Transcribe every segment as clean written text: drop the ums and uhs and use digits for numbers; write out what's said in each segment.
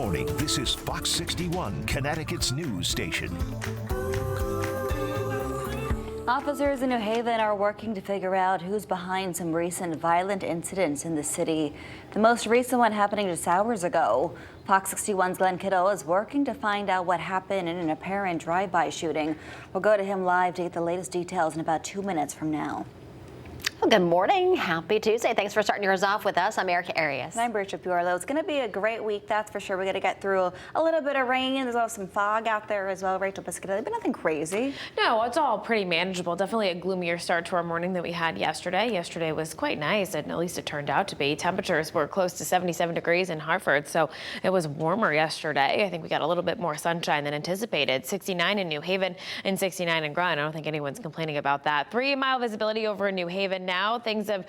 Morning. This is Fox 61, Connecticut's news station. Officers in New Haven are working to figure out who's behind some recent violent incidents in the city. The most recent one happening just hours ago. Fox 61's Glenn Kittle is working to find out what happened in an apparent drive-by shooting. We'll go to him live to get the latest details in about 2 minutes from now. Well, good morning. Happy Tuesday. Thanks for starting yours off with us. I'm Erica Arias. And I'm Bridget Buarlo. It's going to be a great week, that's for sure. We're going to get through a little bit of rain. There's also some fog out there as well, Rachel Biscuit, but nothing crazy. No, it's all pretty manageable. Definitely a gloomier start to our morning than we had yesterday. Yesterday was quite nice, and at least it turned out to be. Temperatures were close to 77 degrees in Hartford, so it was warmer yesterday. I think we got a little bit more sunshine than anticipated. 69 in New Haven and 69 in Grand. I don't think anyone's complaining about that. 3-mile visibility over in New Haven now. Things have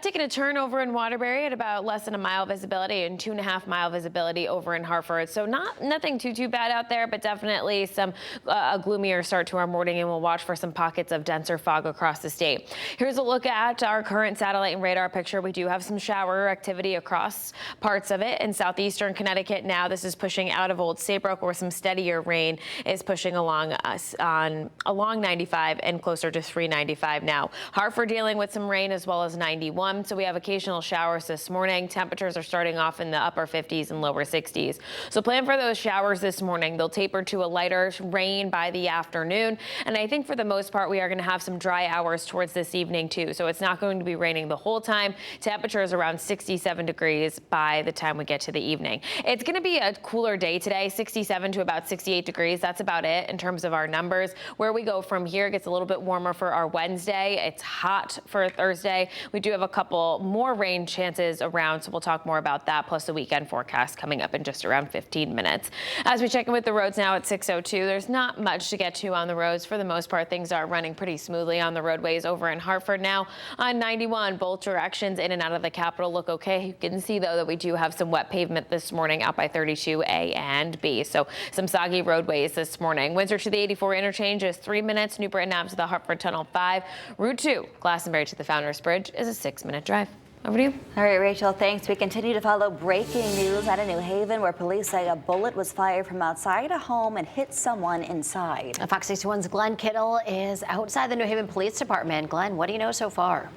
taken a turn over in Waterbury at about less than a mile visibility and 2.5-mile visibility over in Hartford. So nothing too bad out there, but definitely some a gloomier start to our morning, and we'll watch for some pockets of denser fog across the state. Here's a look at our current satellite and radar picture. We do have some shower activity across parts of it in southeastern Connecticut. Now this is pushing out of Old Saybrook, where some steadier rain is pushing along us along 95 and closer to 395 now. Hartford dealing with some rain as well as 91. So we have occasional showers this morning. Temperatures are starting off in the upper 50s and lower 60s. So plan for those showers this morning. They'll taper to a lighter rain by the afternoon. And I think for the most part, we are going to have some dry hours towards this evening too. So it's not going to be raining the whole time. Temperatures around 67 degrees by the time we get to the evening. It's going to be a cooler day today, 67 to about 68 degrees. That's about it in terms of our numbers. Where we go from here gets a little bit warmer for our Wednesday. It's hot for Thursday. We do have a couple more rain chances around, so we'll talk more about that, plus the weekend forecast coming up in just around 15 minutes. As we check in with the roads now at 6:02, there's not much to get to on the roads. For the most part, things are running pretty smoothly on the roadways over in Hartford now. On 91, both directions in and out of the capital look okay. You can see, though, that we do have some wet pavement this morning out by 32A and B, so some soggy roadways this morning. Windsor to the 84 interchange is 3 minutes. New Britain Ave to the Hartford Tunnel 5. Route 2, Glastonbury to the Founders Bridge is a 6-minute drive. Over to you. All right, Rachel, thanks. We continue to follow breaking news out of New Haven, where police say a bullet was fired from outside a home and hit someone inside. Fox 61's Glenn Kittle is outside the New Haven Police Department. Glenn, what do you know so far?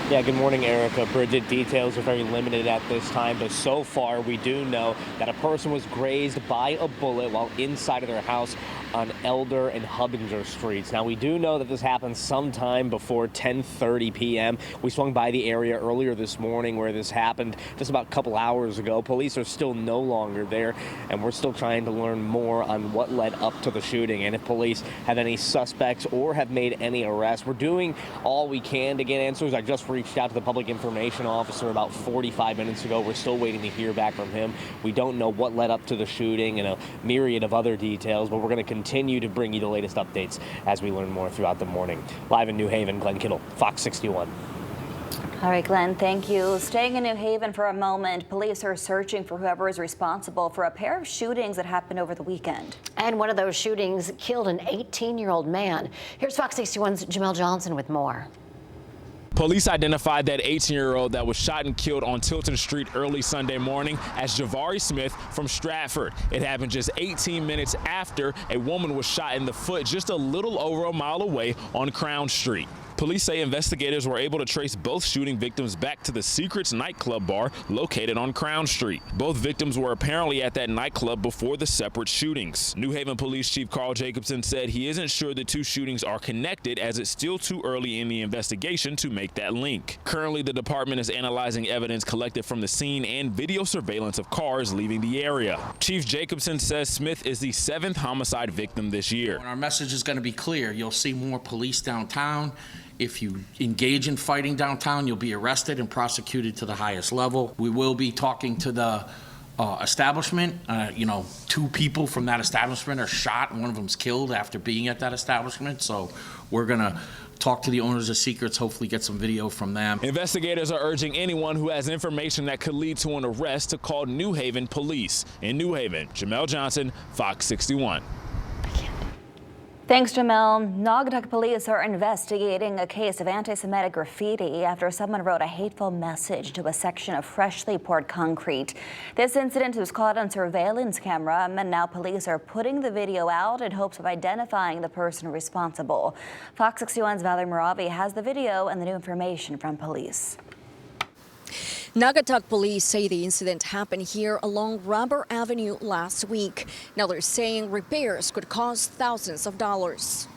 Yeah, good morning, Erica. Bridget, details are very limited at this time, but so far we do know that a person was grazed by a bullet while inside of their house on Elder and Hubbinger Streets. Now, we do know that this happened sometime before 10:30 p.m. We swung by the area earlier this morning where this happened just about a couple hours ago. Police are still no longer there, and we're still trying to learn more on what led up to the shooting and if police have any suspects or have made any arrests. We're doing all we can to get answers. I just reached out to the public information officer about 45 minutes ago. We're still waiting to hear back from him. We don't know what led up to the shooting and a myriad of other details, but we're going to continue to bring you the latest updates as we learn more throughout the morning. Live in New Haven, Glenn Kittle, Fox 61. All right, Glenn, thank you. Staying in New Haven for a moment, police are searching for whoever is responsible for a pair of shootings that happened over the weekend. And one of those shootings killed an 18-year-old man. Here's Fox 61's Jamel Johnson with more. Police identified that 18-year-old that was shot and killed on Tilton Street early Sunday morning as Javari Smith from Stratford. It happened just 18 minutes after a woman was shot in the foot just a little over a mile away on Crown Street. Police say investigators were able to trace both shooting victims back to the Secrets nightclub bar located on Crown Street. Both victims were apparently at that nightclub before the separate shootings. New Haven Police Chief Carl Jacobson said he isn't sure the two shootings are connected as it's still too early in the investigation to make that link. Currently, the department is analyzing evidence collected from the scene and video surveillance of cars leaving the area. Chief Jacobson says Smith is the 7th homicide victim this year. Our message is going to be clear. You'll see more police downtown. If you engage in fighting downtown, you'll be arrested and prosecuted to the highest level. We will be talking to the establishment. 2 people from that establishment are shot and one of them's killed after being at that establishment. So we're going to talk to the owners of Secrets, hopefully get some video from them. Investigators are urging anyone who has information that could lead to an arrest to call New Haven Police. In New Haven, Jamel Johnson, Fox 61. Thanks, Jamel. Naugatuck police are investigating a case of anti-Semitic graffiti after someone wrote a hateful message to a section of freshly poured concrete. This incident was caught on surveillance camera, and now police are putting the video out in hopes of identifying the person responsible. Fox 61's Valerie Moravi has the video and the new information from police. Naugatuck police say the incident happened here along Rubber Avenue last week. Now they're saying repairs could cost thousands of dollars.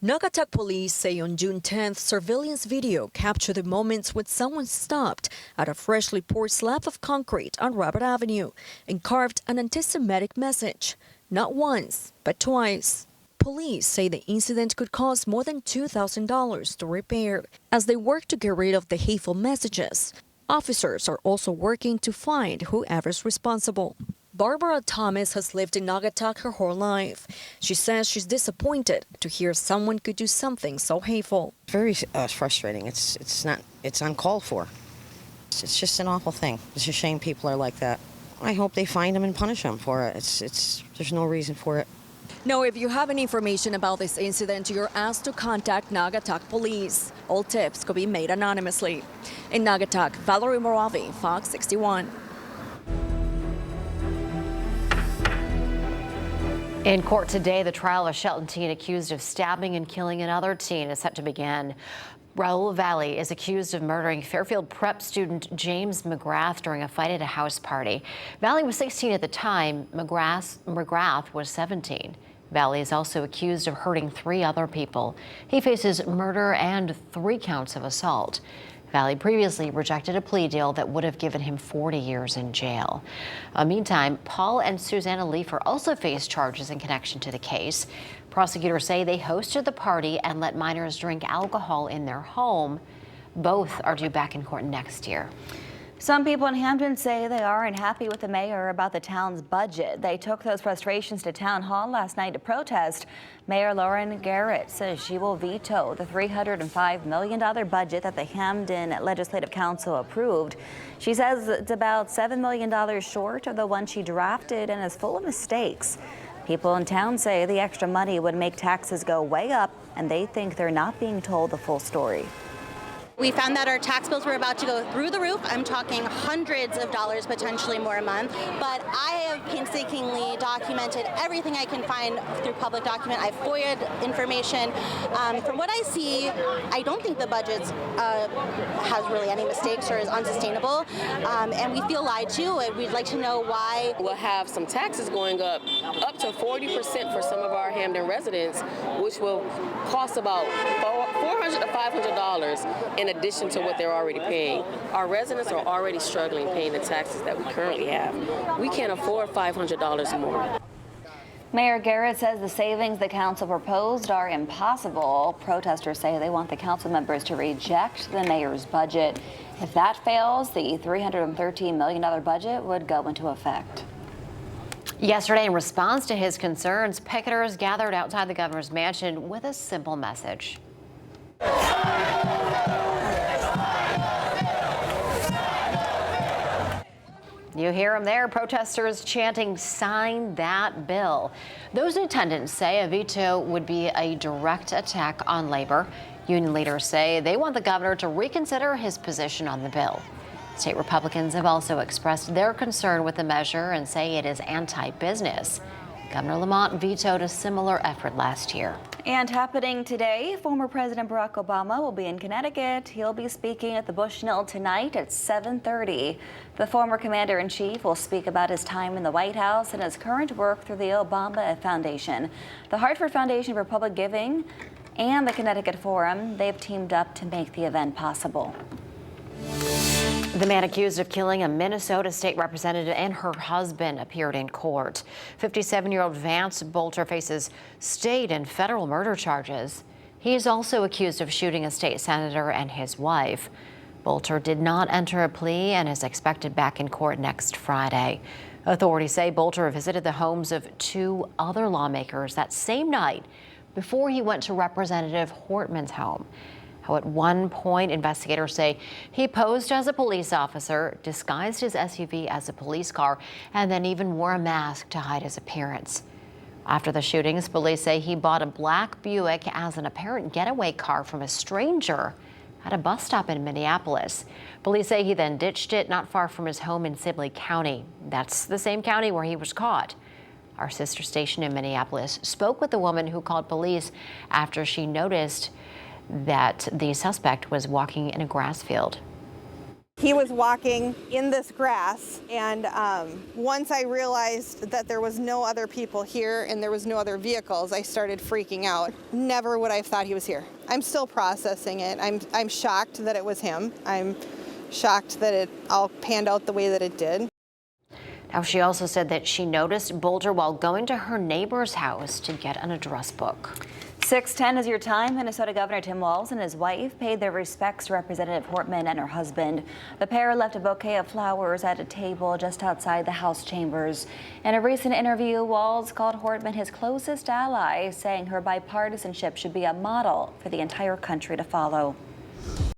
Naugatuck police say on June 10th, surveillance video captured the moments when someone stopped at a freshly poured slab of concrete on Rubber Avenue and carved an anti-Semitic message. Not once, but twice. Police say the incident could cost more than $2,000 to repair as they work to get rid of the hateful messages. Officers are also working to find whoever's responsible. Barbara Thomas has lived in Naugatuck her whole life. She says she's disappointed to hear someone could do something so hateful. Very frustrating. It's uncalled for. It's just an awful thing. It's a shame people are like that. I hope they find them and punish them for it. There's no reason for it. Now, if you have any information about this incident, you're asked to contact Naugatuck Police. All tips could be made anonymously. In Naugatuck, Valerie Moravi, Fox 61. In court today, the trial of a Shelton teen accused of stabbing and killing another teen is set to begin. Raul Valley is accused of murdering Fairfield prep student James McGrath during a fight at a house party. Valley was 16 at the time. McGrath was 17. Valley is also accused of hurting 3 other people. He faces murder and 3 counts of assault. Valley previously rejected a plea deal that would have given him 40 years in jail. Meantime, Paul and Susanna Leifer also face charges in connection to the case. Prosecutors say they hosted the party and let minors drink alcohol in their home. Both are due back in court next year. Some people in Hamden say they aren't happy with the mayor about the town's budget. They took those frustrations to town hall last night to protest. Mayor Lauren Garrett says she will veto the $305 million budget that the Hamden Legislative Council approved. She says it's about $7 million short of the one she drafted and is full of mistakes. People in town say the extra money would make taxes go way up, and they think they're not being told the full story. We found that our tax bills were about to go through the roof. I'm talking hundreds of dollars, potentially more a month. But I have painstakingly documented everything I can find through public document. I've FOIA'd information. From what I see, I don't think the budget has really any mistakes or is unsustainable. And we feel lied to. And we'd like to know why. We'll have some taxes going up to 40% for some of our Hamden residents, which will cost about $400 to $500 in addition to what they're already paying. Our residents are already struggling paying the taxes that we currently have. We can't afford $500 more. Mayor Garrett says the savings the council proposed are impossible. Protesters say they want the council members to reject the mayor's budget. If that fails, the $313 million budget would go into effect. Yesterday, in response to his concerns, picketers gathered outside the governor's mansion with a simple message. You hear them there, protesters chanting, "Sign that bill." Those in attendance say a veto would be a direct attack on labor. Union leaders say they want the governor to reconsider his position on the bill. State Republicans have also expressed their concern with the measure and say it is anti-business. Governor Lamont vetoed a similar effort last year. And happening today, former President Barack Obama will be in Connecticut. He'll be speaking at the Bushnell tonight at 7:30. The former commander-in-chief will speak about his time in the White House and his current work through the Obama Foundation. The Hartford Foundation for Public Giving and the Connecticut Forum, they've teamed up to make the event possible. The man accused of killing a Minnesota state representative and her husband appeared in court. 57-year-old Vance Bolter faces state and federal murder charges. He is also accused of shooting a state senator and his wife. Bolter did not enter a plea and is expected back in court next Friday. Authorities say Bolter visited the homes of 2 other lawmakers that same night before he went to Representative Hortman's home. At one point, investigators say he posed as a police officer, disguised his SUV as a police car, and then even wore a mask to hide his appearance. After the shootings, police say he bought a black Buick as an apparent getaway car from a stranger at a bus stop in Minneapolis. Police say he then ditched it not far from his home in Sibley County. That's the same county where he was caught. Our sister station in Minneapolis spoke with the woman who called police after she noticed that the suspect was walking in a grass field. He was walking in this grass, and once I realized that there was no other people here and there was no other vehicles, I started freaking out. Never would I have thought he was here. I'm still processing it. I'm shocked that it was him. I'm shocked that it all panned out the way that it did. Now, she also said that she noticed Boulder while going to her neighbor's house to get an address book. 6:10 is your time. Minnesota Governor Tim Walz and his wife paid their respects to Representative Hortman and her husband. The pair left a bouquet of flowers at a table just outside the House chambers. In a recent interview, Walz called Hortman his closest ally, saying her bipartisanship should be a model for the entire country to follow.